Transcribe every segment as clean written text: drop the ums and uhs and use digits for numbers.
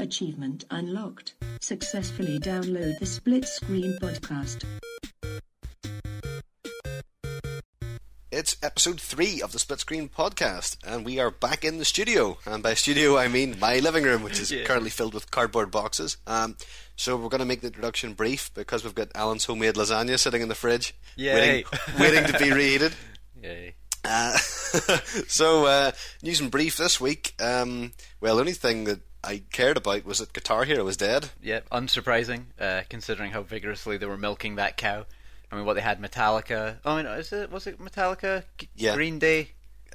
Achievement unlocked. Successfully download the Split Screen podcast. It's episode 3 of the Split Screen podcast, and we are back in the studio. And by studio, I mean my living room, which is currently filled with cardboard boxes. So we're going to make the introduction brief because we've got Alan's homemade lasagna sitting in the fridge, waiting to be reheated. Yay. So, news and brief this week. Well, the only thing that I cared about was that Guitar Hero was dead. Yeah, unsurprising, considering how vigorously they were milking that cow. I mean, what they had, Metallica. Oh, I mean, was it Metallica? Yeah. Green Day?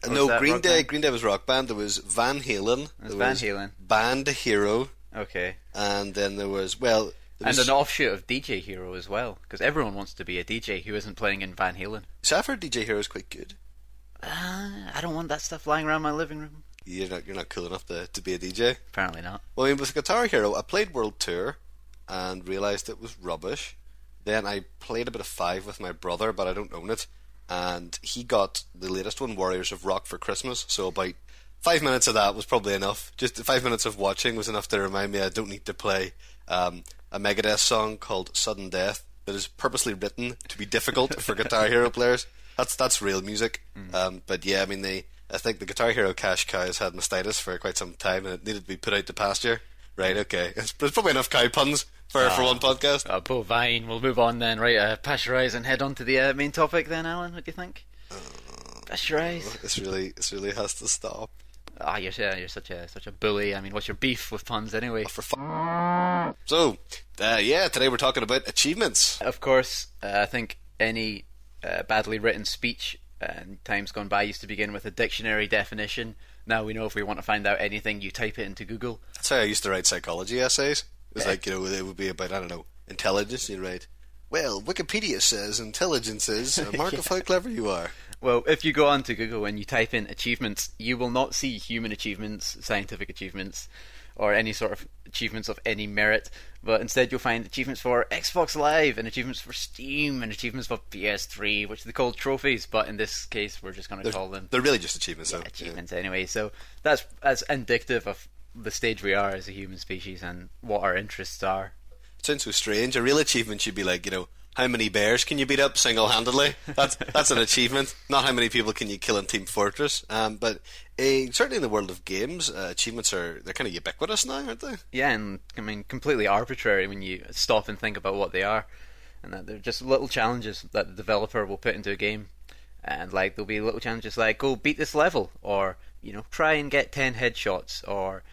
No, Green Day. Green Day was Rock Band. There was Van Halen. There was Band Hero. Okay. And then there was, and an offshoot of DJ Hero as well, because everyone wants to be a DJ who isn't playing in Van Halen. So I've heard DJ Hero is quite good. I don't want that stuff lying around my living room. You're not cool enough to be a DJ? Apparently not. Well, I mean, with Guitar Hero, I played World Tour and realised it was rubbish. Then I played a bit of 5 with my brother, but I don't own it. And he got the latest one, Warriors of Rock, for Christmas. So about 5 minutes of that was probably enough. Just 5 minutes of watching was enough to remind me I don't need to play a Megadeth song called Sudden Death that is purposely written to be difficult for Guitar Hero players. That's real music. But yeah, I mean, I think the Guitar Hero cash cow has had mastitis for quite some time and it needed to be put out to pasture. Right, okay. There's probably enough cow puns for one podcast. Bovine. We'll move on then. Right, pasteurize and head on to the main topic then, Alan. What do you think? Pasteurize. This really has to stop. You're such a bully. I mean, what's your beef with puns anyway? So, today we're talking about achievements. Of course, I think any badly written speech in times gone by used to begin with a dictionary definition. Now we know if we want to find out anything, you type it into Google. That's how I used to write psychology essays. It was like, it would be about, I don't know, intelligence. You'd write, well, Wikipedia says intelligence is a mark of how clever you are. Well, if you go on to Google and you type in achievements, you will not see human achievements, scientific achievements, or any sort of achievements of any merit, but instead you'll find achievements for Xbox Live and achievements for Steam and achievements for PS3, which they call trophies, but in this case we're just going to call them... They're really just achievements, though. Achievements anyway, so that's indicative of the stage we are as a human species and what our interests are. It sounds so strange. A real achievement should be like, how many bears can you beat up single-handedly? That's an achievement. Not how many people can you kill in Team Fortress. But certainly in the world of games, achievements they're kind of ubiquitous now, aren't they? Yeah, and I mean completely arbitrary when you stop and think about what they are, and that they're just little challenges that the developer will put into a game, and like there'll be little challenges like go beat this level, or try and get 10 headshots, or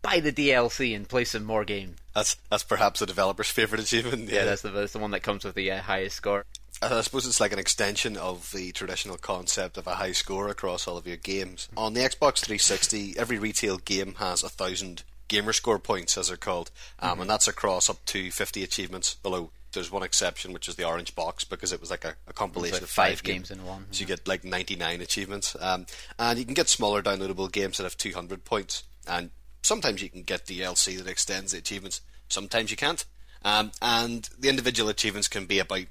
buy the DLC and play some more game. That's perhaps the developer's favourite achievement. Yeah, that's the one that comes with the highest score. I suppose it's like an extension of the traditional concept of a high score across all of your games. On the Xbox 360, every retail game has 1,000 gamer score points, as they're called, and that's across up to 50 achievements below. There's one exception, which is the orange box, because it was like a compilation of 5 games in one. So you get like 99 achievements. And you can get smaller downloadable games that have 200 points. And sometimes you can get DLC that extends the achievements. Sometimes you can't. And the individual achievements can be about,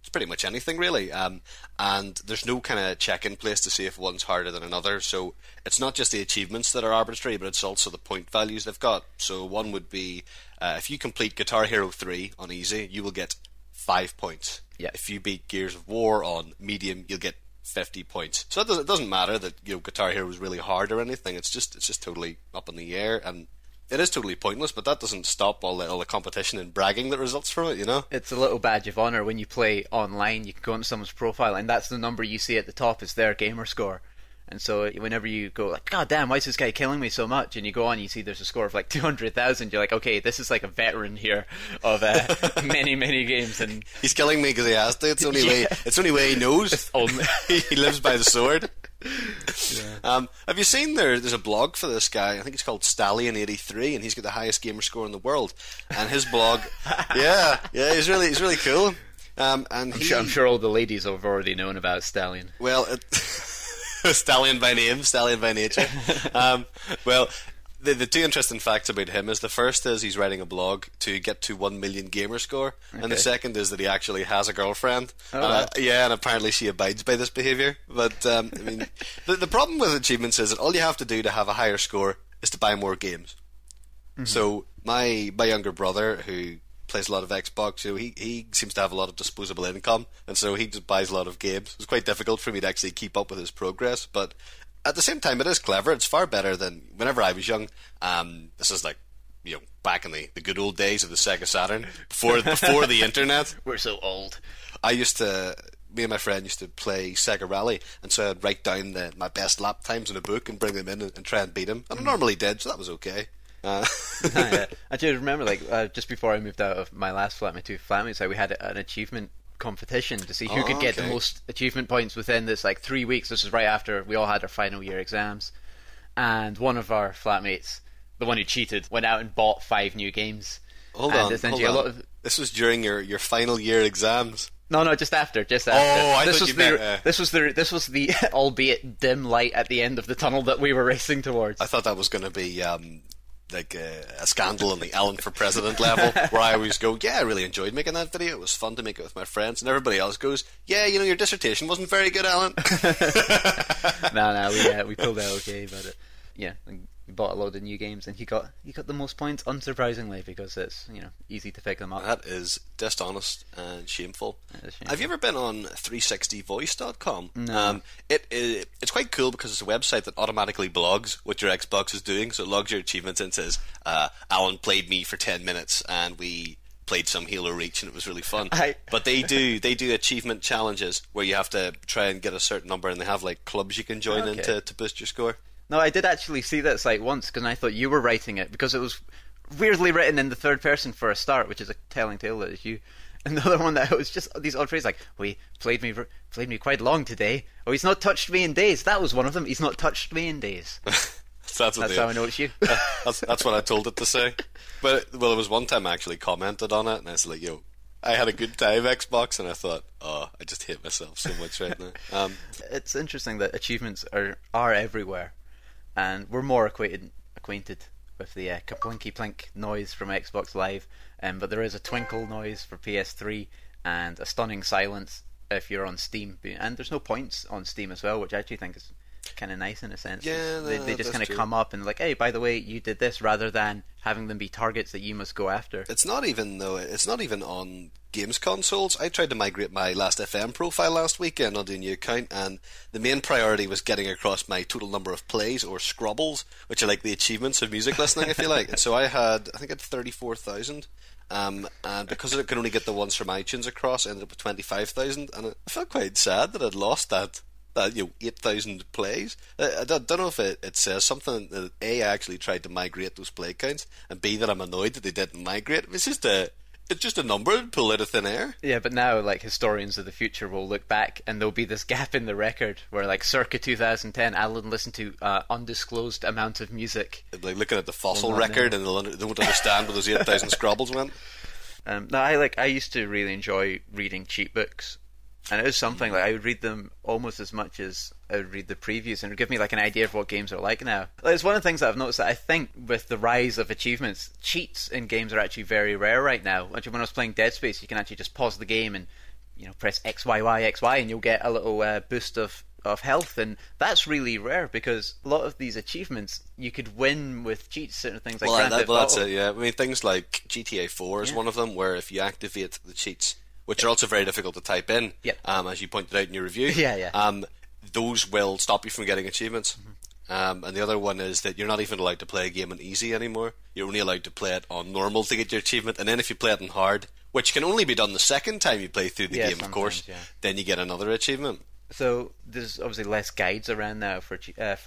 it's pretty much anything really. And there's no kind of check in place to see if one's harder than another. So it's not just the achievements that are arbitrary, but it's also the point values they've got. So one would be, if you complete Guitar Hero 3 on easy, you will get 5 points. Yeah. If you beat Gears of War on medium, you'll get 50 points. So it doesn't matter that Guitar Hero is really hard or anything. It's just totally up in the air, and it is totally pointless. But that doesn't stop all the competition and bragging that results from it. It's a little badge of honor when you play online. You can go into someone's profile, and that's the number you see at the top is their gamer score. And so whenever you go like, God damn, why is this guy killing me so much? And you go on, you see there's a score of like 200,000. You're like, okay, this is like a veteran here of many, many games. And he's killing me because he has to. It's the only way he knows. He lives by the sword. Yeah. Have you seen there's a blog for this guy? I think it's called Stallion83, and he's got the highest gamer score in the world. And his blog, he's really cool. And I'm sure all the ladies have already known about Stallion. Well, Stallion by name, Stallion by nature. The two interesting facts about him is the first is he's writing a blog to get to 1 million gamer score, and the second is that he actually has a girlfriend. And apparently she abides by this behaviour. But I mean, the problem with achievements is that all you have to do to have a higher score is to buy more games. So my younger brother, who plays a lot of Xbox, he seems to have a lot of disposable income, and so he just buys a lot of games. It's quite difficult for me to actually keep up with his progress, but at the same time, it is clever. It's far better than whenever I was young. This is like, back in the good old days of the Sega Saturn, before the internet. We're so old. Me and my friend used to play Sega Rally, and so I'd write down my best lap times in a book and bring them in and try and beat him. And I normally did, so that was okay. Yeah. I do remember, just before I moved out of my last flat, my two flatmates, we had an achievement competition to see who could get the most achievement points within this 3 weeks. This was right after we all had our final year exams, and one of our flatmates, the one who cheated, went out and bought 5 new games. Hold on. This was during your final year exams. No, just after. Oh, I thought you meant... This was the albeit dim light at the end of the tunnel that we were racing towards. I thought that was going to be a scandal on the Ellen for President level, where I always go, I really enjoyed making that video. It was fun to make it with my friends, and everybody else goes, your dissertation wasn't very good, Alan. No, we pulled out okay, but we bought a load of new games, and he got the most points, unsurprisingly, because it's easy to pick them up. That is dishonest and shameful. Shameful. Have you ever been on 360voice.com? No. It's quite cool because it's a website that automatically blogs what your Xbox is doing. So it logs your achievements and says, Alan played me for 10 minutes and we played some Halo Reach and it was really fun. But they do achievement challenges where you have to try and get a certain number, and they have clubs you can join in to boost your score. No, I did actually see that site once, because I thought you were writing it, because it was weirdly written in the third person for a start, which is a telling tale that it's you. And the other one that was just these odd phrases he played me quite long today. Oh, he's not touched me in days. That was one of them. He's not touched me in days. That's how I know it's you. That's what I told it to say. But there was one time I actually commented on it, and I was like, I had a good time, Xbox, and I thought, I just hate myself so much right now. It's interesting that achievements are everywhere. And we're more acquainted with the kaplinky plink noise from Xbox Live, but there is a twinkle noise for PS3 and a stunning silence if you're on Steam. And there's no points on Steam as well, which I actually think is kind of nice in a sense. Yeah, they just kind of come up and hey, by the way, you did this, rather than having them be targets that you must go after. It's not even on games consoles. I tried to migrate my Last FM profile last weekend onto a new account, and the main priority was getting across my total number of plays, or scrubbles, which are like the achievements of music listening, if you like. And so I think I had 34,000. And because I could only get the ones from iTunes across, I ended up with 25,000, and I felt quite sad that I'd lost that 8,000 plays. I don't know if it says something that A, I actually tried to migrate those play counts, and B, that I'm annoyed that they didn't migrate. It's just a number and pull out of thin air. Yeah, but now historians of the future will look back and there'll be this gap in the record where circa 2010 Alan listened to undisclosed amount of music. Looking at the fossil record and they won't understand where those 8,000 scrabbles went. I used to really enjoy reading cheat books. And it was something I would read them almost as much as I would read the previews, and it would give me an idea of what games are like now. It's one of the things that I've noticed, that I think with the rise of achievements, cheats in games are actually very rare right now. Actually, when I was playing Dead Space, you can actually just pause the game and press XYY and you'll get a little boost of health, and that's really rare because a lot of these achievements you could win with cheats, certain things like Grand Theft Auto. That's it, yeah. I mean, things like GTA 4 is one of them, where if you activate the cheats, which are also very difficult to type in, as you pointed out in your review. Those will stop you from getting achievements. And the other one is that you're not even allowed to play a game on easy anymore. You're only allowed to play it on normal to get your achievement, and then if you play it on hard, which can only be done the second time you play through the game, of course, then you get another achievement. So there's obviously less guides around now for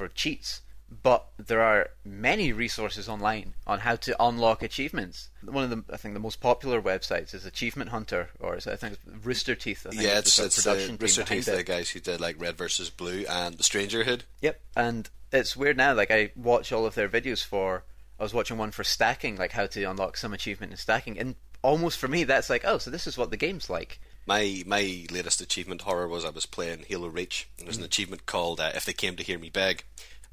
cheats, but there are many resources online on how to unlock achievements. One of the, I think, the most popular websites is Achievement Hunter, or I think it's Rooster Teeth. It's Rooster Teeth, the guys who did Red vs. Blue and The Stranger Hood. Yep, and it's weird now. I watch all of their videos I was watching one for stacking, how to unlock some achievement in stacking, and almost for me that's so this is what the game's like. My latest achievement horror was I was playing Halo Reach, and there's an achievement called If They Came to Hear Me Beg.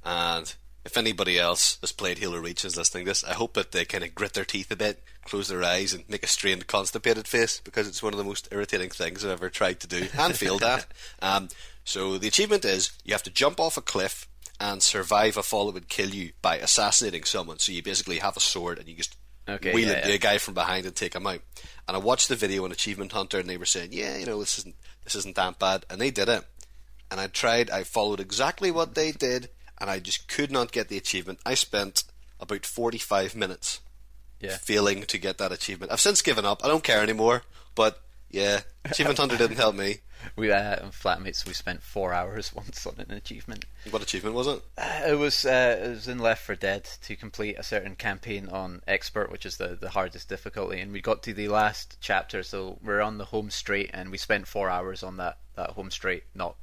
And if anybody else has played Halo Reach and is listening to this, I hope that they kind of grit their teeth a bit, close their eyes, and make a strained, constipated face, because it's one of the most irritating things I've ever tried to do and failed at. So the achievement is you have to jump off a cliff and survive a fall that would kill you by assassinating someone. So you basically have a sword and you just wheel into a guy from behind and take him out. And I watched the video on Achievement Hunter, and they were saying, yeah, you know, this isn't that bad, and they did it. And I followed exactly what they did, and I just could not get the achievement. I spent about 45 minutes failing to get that achievement. I've since given up. I don't care anymore. But yeah, Achievement Hunter didn't help me. We flatmates, we spent 4 hours once on an achievement. What achievement was it? It was in Left 4 Dead to complete a certain campaign on Expert, which is the hardest difficulty, and we got to the last chapter, so we're on the home straight, and we spent 4 hours on that home straight, not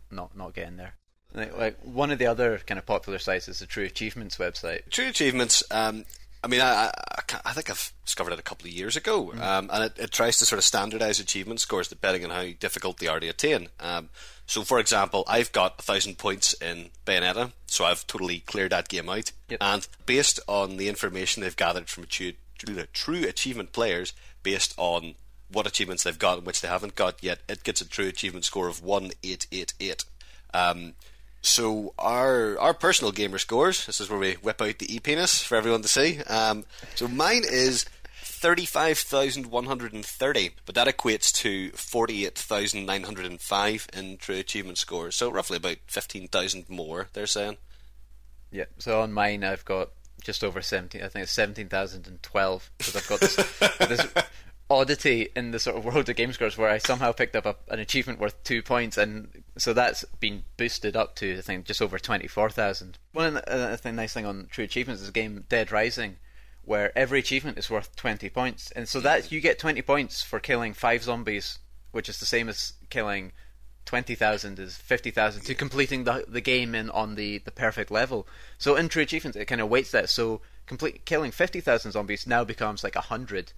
getting there. Like one of the other kind of popular sites is the True Achievements website. True Achievements. I mean, I think I've discovered it a couple of years ago, and it tries to sort of standardise achievement scores depending on how difficult they are to attain. So, for example, I've got 1,000 points in Bayonetta, so I've totally cleared that game out. Yep. And based on the information they've gathered from true achievement players, based on what achievements they've got and which they haven't got yet, it gets a true achievement score of 1888. So our personal gamer scores, this is where we whip out the e-penis for everyone to see. So mine is 35,130, but that equates to 48,905 in true achievement scores. So roughly about 15,000 more, they're saying. Yeah, so on mine I've got just over 17, I think it's 17,012, because I've got this oddity in the sort of world of game scores where I somehow picked up an achievement worth 2 points, and so that's been boosted up to I think just over 24,000. One nice thing on True Achievements is the game Dead Rising, where every achievement is worth 20 points, and so that you get 20 points for killing 5 zombies, which is the same as killing 20,000 is 50,000 to completing the game on the perfect level. So in True Achievements it kind of weights that, so killing 50,000 zombies now becomes like 100.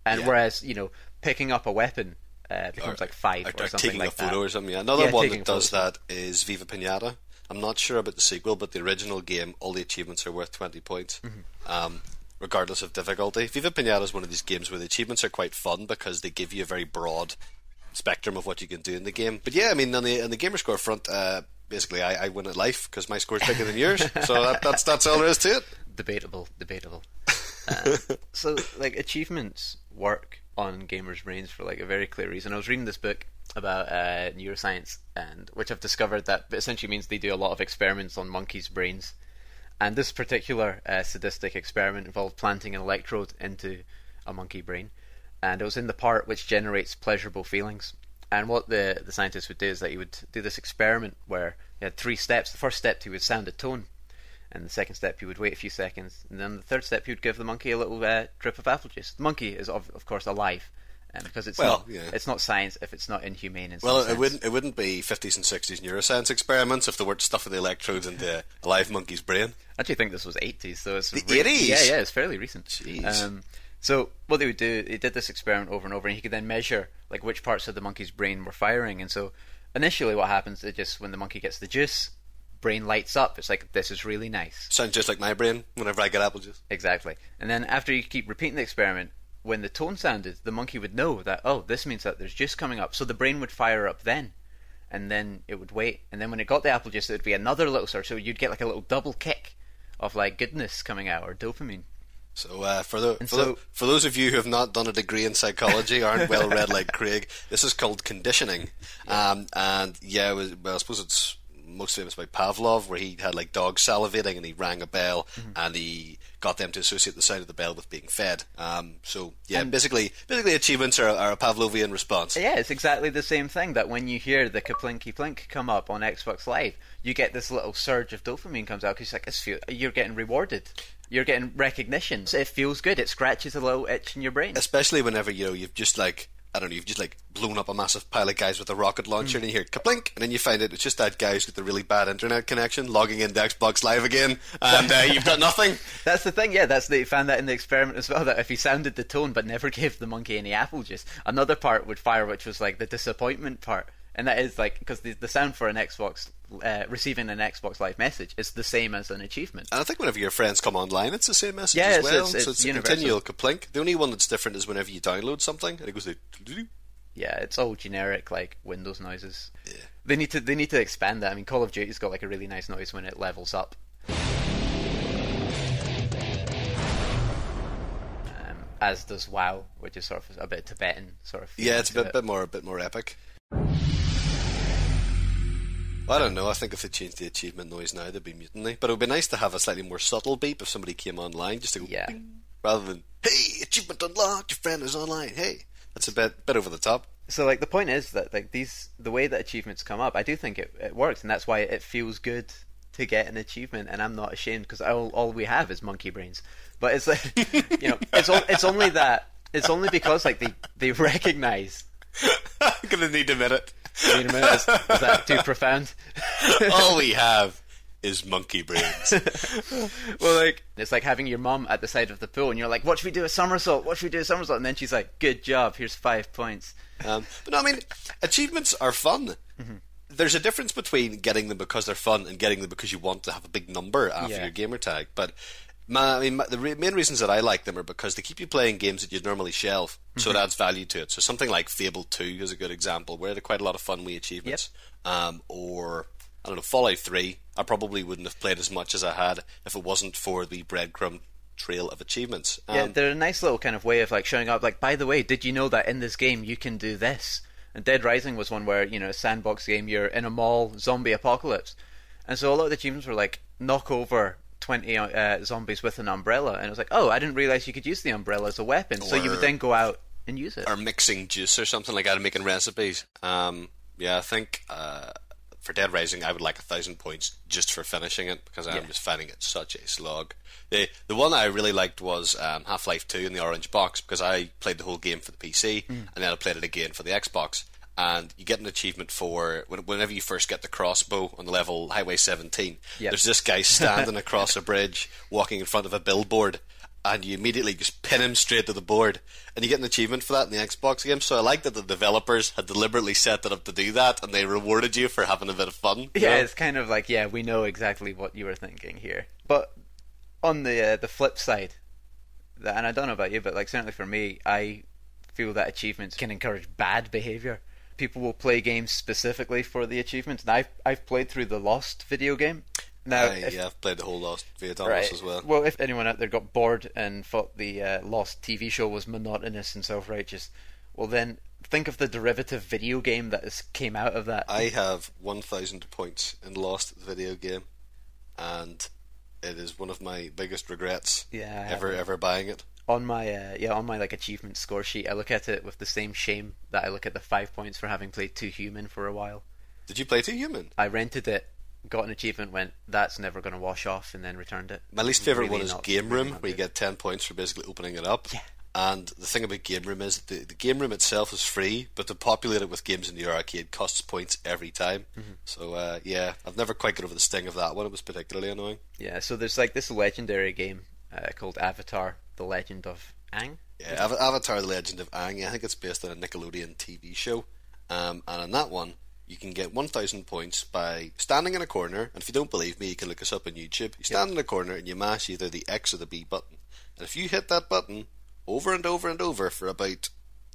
And whereas, you know, picking up a weapon becomes like 5 or something like that. Taking a photo or something. Yeah. Another one that does that is Viva Pinata. I'm not sure about the sequel, but the original game, all the achievements are worth 20 points, regardless of difficulty. Viva Pinata is one of these games where the achievements are quite fun because they give you a very broad spectrum of what you can do in the game. But yeah, I mean, on the gamer score front, basically I win at life because my score's bigger than yours. So that's all there is to it. Debatable. So, like, achievements work on gamers' brains for like a very clear reason. I was reading this book about neuroscience, and which I've discovered that essentially means they do a lot of experiments on monkeys' brains. And this particular sadistic experiment involved planting an electrode into a monkey brain, and it was in the part which generates pleasurable feelings. And what the scientist would do is that he would do this experiment where he had 3 steps. The first step, he would sound a tone. And the second step, he would wait a few seconds, and then the third step, he would give the monkey a little drip of apple juice. The monkey is of course alive, because it's not science if it's not inhumane. In some sense. It wouldn't be 50s and 60s neuroscience experiments if they weren't stuffing the electrodes into a live monkey's brain. I actually think this was 80s, so it's the 80s. Yeah, it's fairly recent. Jeez. So what they would do, he did this experiment over and over, and he could then measure like which parts of the monkey's brain were firing. And so initially, what happens is just when the monkey gets the juice, brain lights up. It's like, this is really nice. Sounds just like my brain whenever I get apple juice. Exactly. And then after you keep repeating the experiment, when the tone sounded, the monkey would know that, oh, this means that there's juice coming up. So the brain would fire up then, and then it would wait. And then when it got the apple juice, it would be another little surge. So you'd get like a little double kick of like goodness coming out, or dopamine. So for those of you who have not done a degree in psychology, aren't well read like Craig, this is called conditioning. I suppose it's most famous by Pavlov, where he had like dogs salivating and he rang a bell and he got them to associate the sound of the bell with being fed. Basically achievements are a Pavlovian response. Yeah, it's exactly the same thing, that when you hear the kaplinky plink come up on Xbox Live, you get this little surge of dopamine comes out because you're getting rewarded. You're getting recognition. It feels good. It scratches a little itch in your brain. Especially whenever, you've just blown up a massive pile of guys with a rocket launcher and you hear kaplink, and then you find it's just that guy who's got the really bad internet connection logging into Xbox Live again, and you've got nothing. That's the thing, they found that in the experiment as well, that if he sounded the tone but never gave the monkey any apple juice, another part would fire, which was like the disappointment part. And that is like, because the sound for an Xbox, receiving an Xbox Live message is the same as an achievement. And I think whenever your friends come online, it's the same message as well. So it's a continual kaplink. The only one that's different is whenever you download something, and it goes like... Yeah, it's all generic, like Windows noises. Yeah. They need to expand that. I mean, Call of Duty's got like a really nice noise when it levels up, as does WoW, which is sort of a bit Tibetan sort of. Yeah, it's a bit more epic. I don't know. I think if they changed the achievement noise now, there'd be mutiny. But it would be nice to have a slightly more subtle beep if somebody came online, just to go, bing, rather than, hey, achievement unlocked, your friend is online. Hey, that's a bit over the top. So like the point is that like the way that achievements come up, I do think it works, and that's why it feels good to get an achievement, and I'm not ashamed because all we have is monkey brains. But it's like it's only that it's only because like they recognize. I'm gonna need a minute. Wait a minute, is that too profound? All we have is monkey brains. Well, like it's like having your mum at the side of the pool, and you're like, "What should we do a somersault? What should we do a somersault?" And then she's like, "Good job. Here's 5 points." But no, I mean, achievements are fun. Mm-hmm. There's a difference between getting them because they're fun and getting them because you want to have a big number after your gamer tag. But the main reasons that I like them are because they keep you playing games that you'd normally shelve, so it adds value to it. So something like Fable 2 is a good example, where they're quite a lot of fun with achievements. Or, I don't know, Fallout 3, I probably wouldn't have played as much as I had if it wasn't for the breadcrumb trail of achievements. Yeah, they're a nice little kind of way of like showing up, like, by the way, did you know that in this game you can do this? And Dead Rising was one where, a sandbox game, you're in a mall, zombie apocalypse. And so a lot of the achievements were like, knock over 20 zombies with an umbrella. And it was like, oh, I didn't realise you could use the umbrella as a weapon. So you would then go out and use it. Or mixing juice or something like that and making recipes. I think for Dead Rising I would like 1,000 points just for finishing it, because I'm just finding it such a slog. The one I really liked was Half-Life 2 in the orange box, because I played the whole game for the PC and then I played it again for the Xbox, and you get an achievement for whenever you first get the crossbow on the level Highway 17. There's this guy standing across a bridge walking in front of a billboard, and you immediately just pin him straight to the board, and you get an achievement for that in the Xbox game. So I like that the developers had deliberately set it up to do that, and they rewarded you for having a bit of fun. It's kind of like, we know exactly what you were thinking here. But on the flip side, and I don't know about you, but like certainly for me, I feel that achievements can encourage bad behaviour. People will play games specifically for the achievements, and I've played through the Lost video game. Now, I've played the whole Lost Videogame as well. Well, if anyone out there got bored and thought the Lost TV show was monotonous and self-righteous, well then think of the derivative video game that came out of that. I have 1,000 points in Lost video game, and it is one of my biggest regrets ever buying it. On my like achievement score sheet, I look at it with the same shame that I look at the 5 points for having played Too Human for a while. Did you play Too Human? I rented it, got an achievement, went, that's never going to wash off, and then returned it. My least favourite one is Game Room, where you get 10 points for basically opening it up. Yeah. And the thing about Game Room is the Game Room itself is free, but to populate it with games in the arcade costs points every time. Mm-hmm. So, I've never quite got over the sting of that one. It was particularly annoying. Yeah, so there's like this legendary game called Avatar, The Legend of Aang. Yeah, Avatar, The Legend of Aang. I think it's based on a Nickelodeon TV show. And on that one, you can get 1,000 points by standing in a corner, and if you don't believe me, you can look us up on YouTube. You stand in a corner and you mash either the X or the B button. And if you hit that button over and over and over for about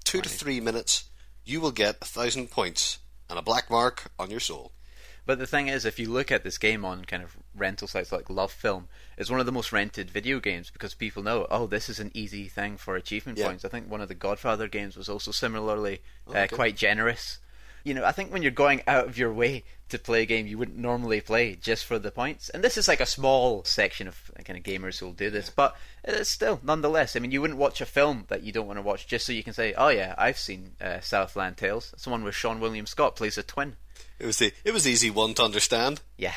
2 to 3 minutes, you will get 1,000 points and a black mark on your soul. But the thing is, if you look at this game on kind of rental sites like Love Film, it's one of the most rented video games because people know, this is an easy thing for achievement points. I think one of the Godfather games was also similarly quite generous. I think when you're going out of your way to play a game you wouldn't normally play just for the points, and this is like a small section of kind of gamers who'll do this, but it's still, nonetheless, I mean, you wouldn't watch a film that you don't want to watch just so you can say, oh yeah, I've seen Southland Tales. That's the one where Sean William Scott plays a twin. It was the easy one to understand. Yeah.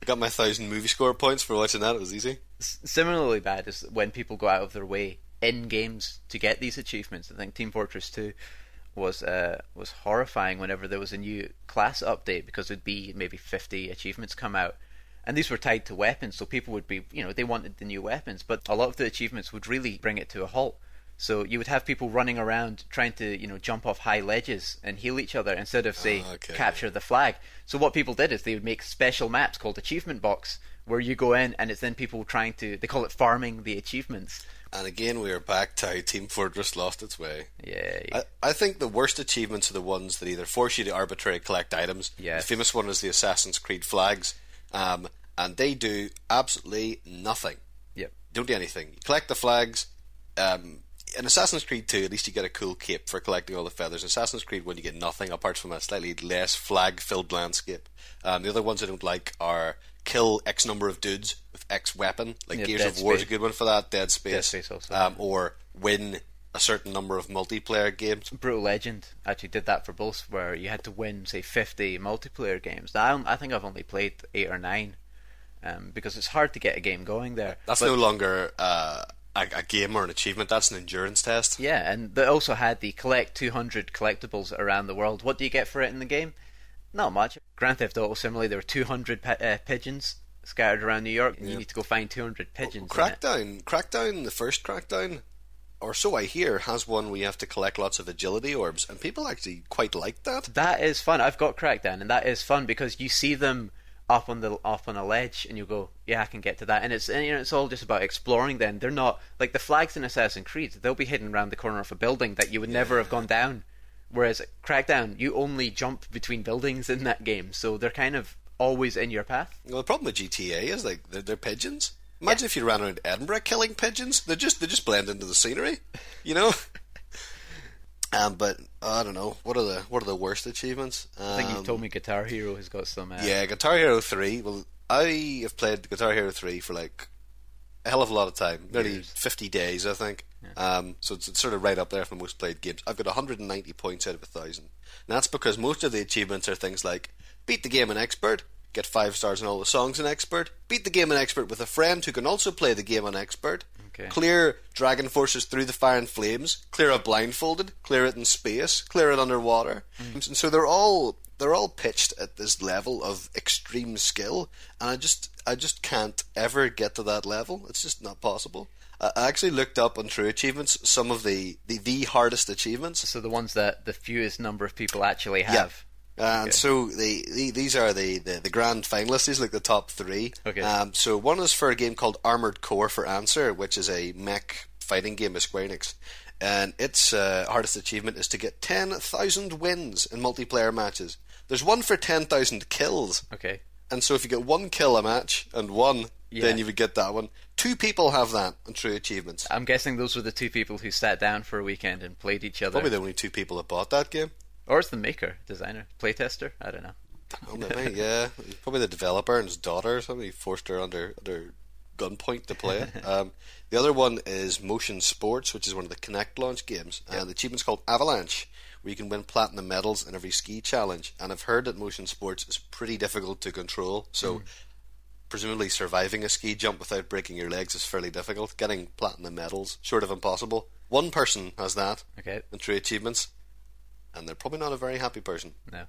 I got my 1,000 movie score points for watching that. It was easy. Similarly bad is when people go out of their way in games to get these achievements. I think Team Fortress 2 was horrifying whenever there was a new class update, because there'd be maybe 50 achievements come out, and these were tied to weapons, so people would be, they wanted the new weapons, but a lot of the achievements would really bring it to a halt. So you would have people running around trying to, jump off high ledges and heal each other instead of, say, capture the flag. So what people did is they would make special maps called Achievement Box, where you go in and it's then people trying to, they call it farming the achievements. And again, we are back to how Team Fortress lost its way. Yeah. I think the worst achievements are the ones that either force you to arbitrarily collect items. Yes. The famous one is the Assassin's Creed flags. And they do absolutely nothing. Yep. Don't do anything. You collect the flags, in Assassin's Creed 2, at least you get a cool cape for collecting all the feathers. In Assassin's Creed 1, you get nothing apart from a slightly less flag-filled landscape. The other ones I don't like are kill X number of dudes with X weapon. Like Gears Dead of War is a Space. good one for that. Dead Dead Space. Space also. Or win a certain number of multiplayer games. Brutal Legend actually did that for both, where you had to win, say, 50 multiplayer games. Now, I think I've only played 8 or 9, because it's hard to get a game going there. That's no longer a game or an achievement. That's an endurance test. Yeah, and they also had the collect 200 collectibles around the world. What do you get for it in the game? Not much. Grand Theft Auto similarly, there were 200 pigeons scattered around New York, and you need to go find 200 pigeons. Crackdown, the first Crackdown, or so I hear, has one where you have to collect lots of agility orbs, and people actually quite like that. That is fun. I've got Crackdown, and that is fun because you see them up on a ledge, and you go, yeah, I can get to that. And it's all just about exploring. Then they're not like the flags in Assassin's Creed. They'll be hidden around the corner of a building that you would never have gone down. Whereas Crackdown, you only jump between buildings in that game, so they're kind of always in your path. Well, the problem with GTA is like they're pigeons. Imagine if you ran around Edinburgh killing pigeons. They just blend into the scenery, you know. But I don't know. What are the worst achievements? I think you told me Guitar Hero has got some. Yeah, Guitar Hero 3. Well, I have played Guitar Hero 3 for like a hell of a lot of time, nearly 50 days, I think. Yeah. So it's sort of right up there for most played games. I've got 190 points out of 1,000. And that's because most of the achievements are things like beat the game in Expert, get 5 stars in all the songs in Expert, beat the game in Expert with a friend who can also play the game on Expert, clear dragon forces through the fire and flames, clear it blindfolded, clear it in space, clear it underwater. And so they're all pitched at this level of extreme skill, and I just can't ever get to that level. It's just not possible. I actually looked up on True Achievements some of the hardest achievements. So the ones that the fewest number of people actually have. Yeah. And so these are the grand finalists. These are like the top 3. Okay. So one is for a game called Armored Core for Answer, which is a mech fighting game by Square Enix. And its hardest achievement is to get 10,000 wins in multiplayer matches. There's one for 10,000 kills. Okay. And so if you get 1 kill a match and won, then you would get that one. 2 people have that on True Achievements. I'm guessing those were the 2 people who sat down for a weekend and played each other. Probably the only 2 people that bought that game. Or it's the maker, designer, playtester. I don't know. Oh, maybe, yeah. Probably the developer and his daughter or something. He forced her under gunpoint to play it. The other one is Motion Sports, which is one of the Kinect launch games. The achievement's called Avalanche, where you can win platinum medals in every ski challenge. And I've heard that Motion Sports is pretty difficult to control. So presumably surviving a ski jump without breaking your legs is fairly difficult. Getting platinum medals, sort of impossible. One person has that in True Achievements, and they're probably not a very happy person. No.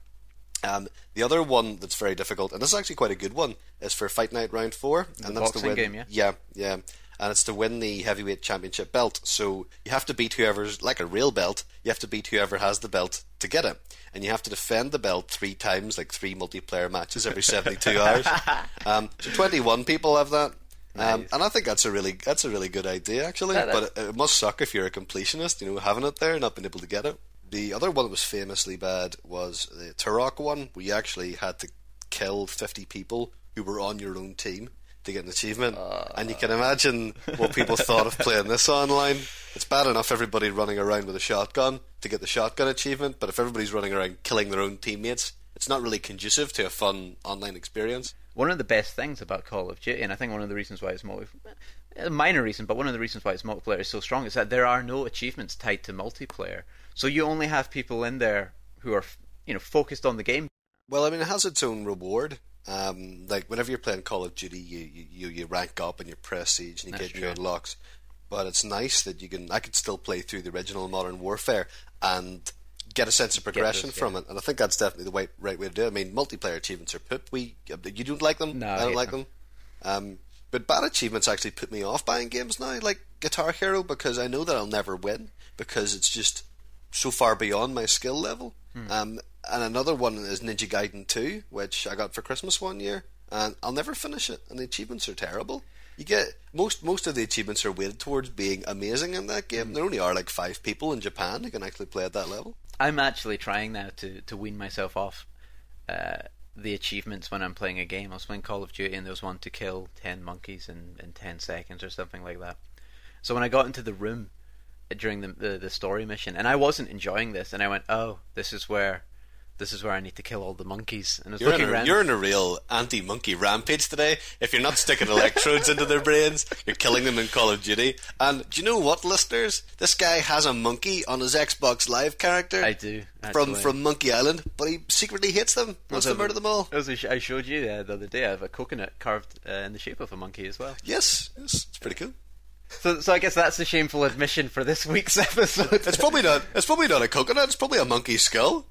The other one that's very difficult, and this is actually quite a good one, is for Fight Night Round 4. And that's boxing to win, game, yeah? Yeah. And it's to win the heavyweight championship belt. So you have to beat whoever's, like a real belt, you have to beat whoever has the belt to get it. And you have to defend the belt 3 times, like 3 multiplayer matches every 72 hours. So 21 people have that. Nice. And I think that's a really good idea, actually. But it must suck if you're a completionist, having it there and not being able to get it. The other one that was famously bad was the Turok one, where you actually had to kill 50 people who were on your own team to get an achievement. And you can imagine what people thought of playing this online. It's bad enough everybody running around with a shotgun to get the shotgun achievement, but if everybody's running around killing their own teammates, it's not really conducive to a fun online experience. One of the best things about Call of Duty, and I think one of the reasons why it's a minor reason, but one of the reasons why its multiplayer is so strong is that there are no achievements tied to multiplayer. So you only have people in there who are, focused on the game. Well, I mean, it has its own reward. Like whenever you're playing Call of Duty, you rank up and you press siege and you get new unlocks. But it's nice that I could still play through the original Modern Warfare and get a sense of progression from it. And I think that's definitely the right way to do it. I mean, multiplayer achievements are poop. You don't like them? No, I don't like them. But bad achievements actually put me off buying games now, like Guitar Hero, because I know that I'll never win because it's just so far beyond my skill level. And another one is Ninja Gaiden 2, which I got for Christmas one year, and I'll never finish it, and the achievements are terrible. You get most of the achievements are weighted towards being amazing in that game. There only are like 5 people in Japan who can actually play at that level. I'm actually trying now to wean myself off the achievements when I'm playing a game. I was playing Call of Duty and there was one to kill 10 monkeys in 10 seconds or something like that. So when I got into the room during the story mission, and I wasn't enjoying this, and I went, oh, this is where I need to kill all the monkeys. And I was looking around. You're in a real anti-monkey rampage today. If you're not sticking electrodes into their brains, you're killing them in Call of Duty. And do you know what, listeners? This guy has a monkey on his Xbox Live character. I do. From Monkey Island, but he secretly hates them. Wants to murder them all. I showed you the other day. I have a coconut carved in the shape of a monkey as well. Yes, it's pretty cool. So I guess that's the shameful admission for this week's episode. It's probably not a coconut. It's probably a monkey skull.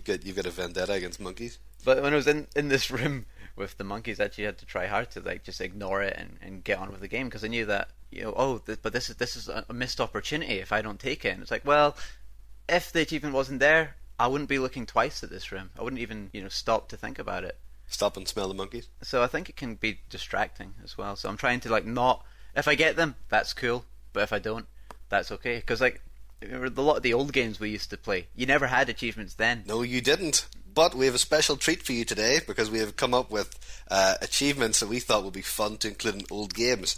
You've got a vendetta against monkeys. But when I was in this room with the monkeys, I actually had to try hard to like just ignore it and get on with the game, because I knew that, but this is a missed opportunity if I don't take it. And it's like, well, if the achievement wasn't there, I wouldn't be looking twice at this room. I wouldn't even stop to think about it. Stop and smell the monkeys. So I think it can be distracting as well. So I'm trying to not. If I get them, that's cool. But if I don't, that's okay. Because a lot of the old games we used to play, you never had achievements then. No, you didn't. But we have a special treat for you today, because we have come up with achievements that we thought would be fun to include in old games.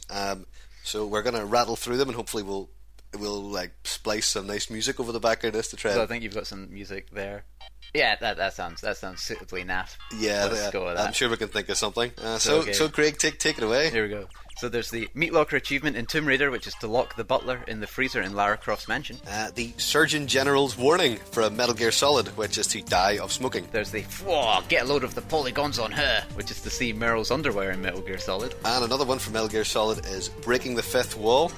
So we're going to rattle through them, and hopefully we'll splice some nice music over the back of this to try. So I think you've got some music there. Yeah, that sounds suitably naff. Yeah, let's go with that. I'm sure we can think of something. So Craig, take it away. Here we go. So there's the Meat Locker achievement in Tomb Raider, which is to lock the butler in the freezer in Lara Croft's mansion. The Surgeon General's warning from Metal Gear Solid, which is to die of smoking. There's the get a load of the polygons on her, which is to see Meryl's underwear in Metal Gear Solid. And another one from Metal Gear Solid is breaking the fifth wall,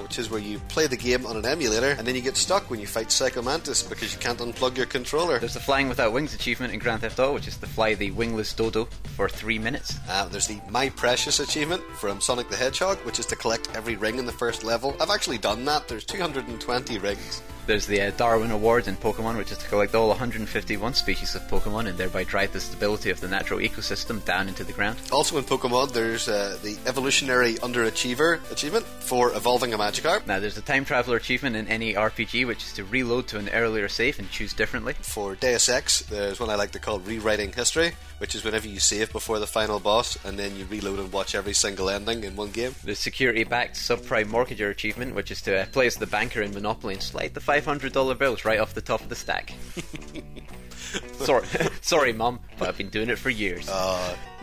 which is where you play the game on an emulator and then you get stuck when you fight Psycho Mantis because you can't unplug your controller. There's the Flying Without Wings achievement in Grand Theft Auto, which is to fly the wingless dodo for 3 minutes. There's the My Precious achievement from Sonic the Hedgehog, which is to collect every ring in the first level. I've actually done that. There's 220 rings. There's the Darwin Award in Pokemon, which is to collect all 151 species of Pokemon and thereby drive the stability of the natural ecosystem down into the ground. Also in Pokemon, there's the Evolutionary Underachiever achievement for evolving a Magikarp. Now there's the Time Traveler achievement in any RPG, which is to reload to an earlier save and choose differently. For Deus Ex, there's one I like to call Rewriting History, which is whenever you save before the final boss and then you reload and watch every single ending in one game. The Security-Backed Subprime Mortgager achievement, which is to play as the banker in Monopoly and slide the $500 bills right off the top of the stack. Sorry, Mum, but I've been doing it for years.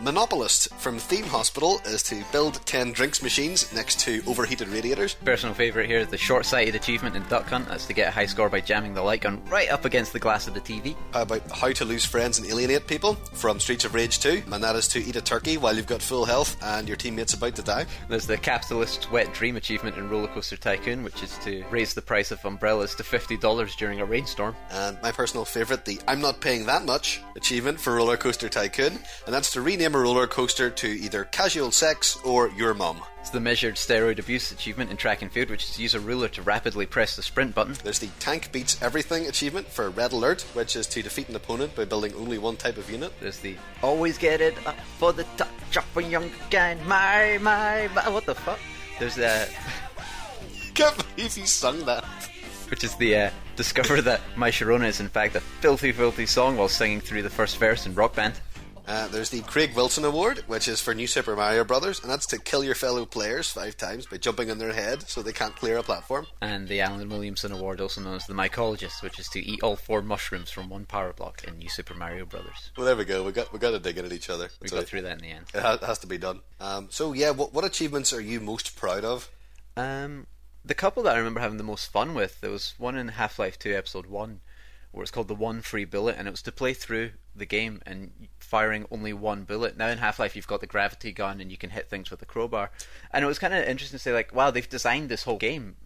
Monopolist from Theme Hospital is to build 10 drinks machines next to overheated radiators. Personal favourite here is the short-sighted achievement in Duck Hunt. That's to get a high score by jamming the light gun right up against the glass of the TV. How about How to Lose Friends and Alienate People from Streets of Rage 2, and that is to eat a turkey while you've got full health and your teammate's about to die. There's the Capitalist's Wet Dream achievement in Roller Coaster Tycoon, which is to raise the price of umbrellas to $50 during a rainstorm. And my personal favourite, the I'm Not Paying That Much achievement for Roller Coaster Tycoon, and that's to rename a roller coaster to either Casual Sex or Your Mum. It's the Measured Steroid Abuse achievement in Track and Field, which is to use a ruler to rapidly press the sprint button. There's the Tank Beats Everything achievement for Red Alert, which is to defeat an opponent by building only one type of unit. There's the Always Get It Up for the Touch of a Young Gun, my, what the fuck? There's the... Can't believe he sung that. Which is the Discover that My Sharona is in fact a filthy, filthy song while singing through the first verse in Rock Band. There's the Craig Wilson Award, which is for New Super Mario Brothers, and that's to kill your fellow players 5 times by jumping on their head so they can't clear a platform. And the Alan Williamson Award, also known as the Mycologist, which is to eat all 4 mushrooms from one power block in New Super Mario Brothers. Well, there we go. We got to dig in at each other. We got through that in the end. It has to be done. So yeah, what achievements are you most proud of? The couple that I remember having the most fun with, there was one in Half-Life 2 Episode 1 where it's called the One Free Bullet, and it was to play through the game and firing only one bullet. Now in Half-Life you've got the gravity gun and you can hit things with a crowbar, and it was kind of interesting to say, like, wow, they've designed this whole game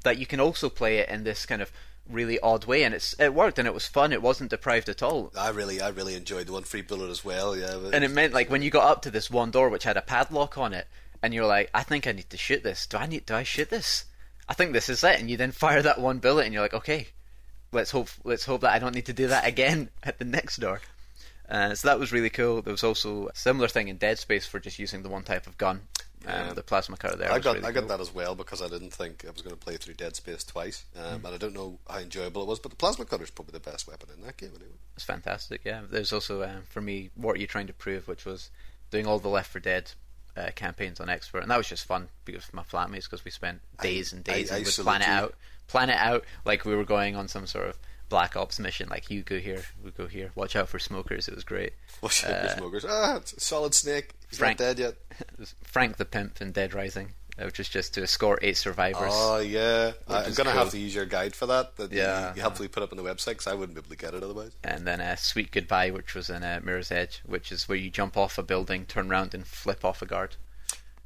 that you can also play it in this kind of really odd way, and it worked and it was fun. It wasn't deprived at all. I really enjoyed the One Free Bullet as well. Yeah, and it meant, like, when you got up to this one door which had a padlock on it and you're like, I think I need to shoot this. Do I shoot this? I think this is it. And you then fire that one bullet and you're like, okay, let's hope that I don't need to do that again at the next door. So that was really cool. There was also a similar thing in Dead Space for just using the one type of gun. The plasma cutter there. I got that as well because I didn't think I was going to play through Dead Space twice, and I don't know how enjoyable it was. But the plasma cutter is probably the best weapon in that game anyway. It's fantastic. Yeah. There's also for me, What Are You Trying to Prove, which was doing all the Left 4 Dead campaigns on expert, and that was just fun because of my flatmates, because we spent days and days and would plan it out like we were going on some sort of Black Ops mission. Like, you go here, we go here. Watch out for smokers. It was great. Watch out for smokers. It's Solid Snake. He's Frank, not dead yet. Frank the Pimp in Dead Rising, which is just to escort 8 survivors. Oh yeah, I'm gonna have to use your guide for that. You helpfully put up on the website, because I wouldn't be able to get it otherwise. And then Sweet Goodbye, which was in Mirror's Edge, which is where you jump off a building, turn around, and flip off a guard.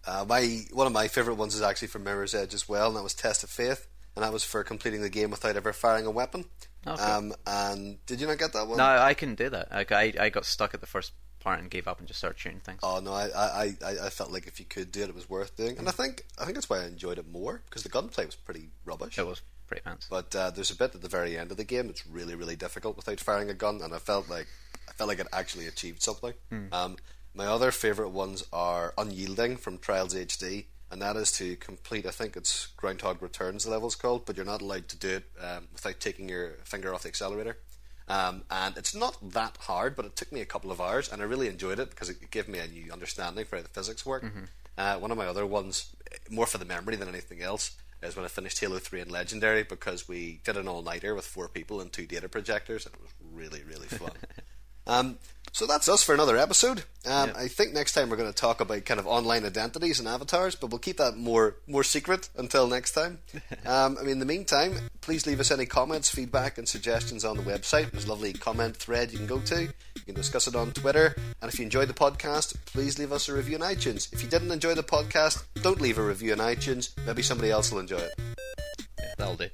One of my favourite ones is actually from Mirror's Edge as well, and that was Test of Faith, and that was for completing the game without ever firing a weapon. Okay. And did you not get that one? No, I couldn't do that. I got stuck at the first part and gave up and just started shooting things. Oh no, I felt like if you could do it, it was worth doing, and I think that's why I enjoyed it more, because the gunplay was pretty rubbish. It was pretty pants. But there's a bit at the very end of the game that's really, really difficult without firing a gun, and I felt like it actually achieved something. My other favourite ones are Unyielding from Trials HD, and that is to complete, I think it's Groundhog Returns the level's called, but you're not allowed to do it without taking your finger off the accelerator. And it's not that hard, but it took me a couple of hours, and I really enjoyed it because it gave me a new understanding for how the physics work. One of my other ones, more for the memory than anything else, is when I finished Halo 3 in Legendary, because we did an all-nighter with 4 people and 2 data projectors, and it was really, really fun. So that's us for another episode. I think next time we're going to talk about kind of online identities and avatars, but we'll keep that more secret until next time. In the meantime, please leave us any comments, feedback and suggestions on the website. There's a lovely comment thread you can go to. You can discuss it on Twitter. And if you enjoyed the podcast, please leave us a review on iTunes. If you didn't enjoy the podcast, don't leave a review on iTunes. Maybe somebody else will enjoy it. Yeah, that'll do.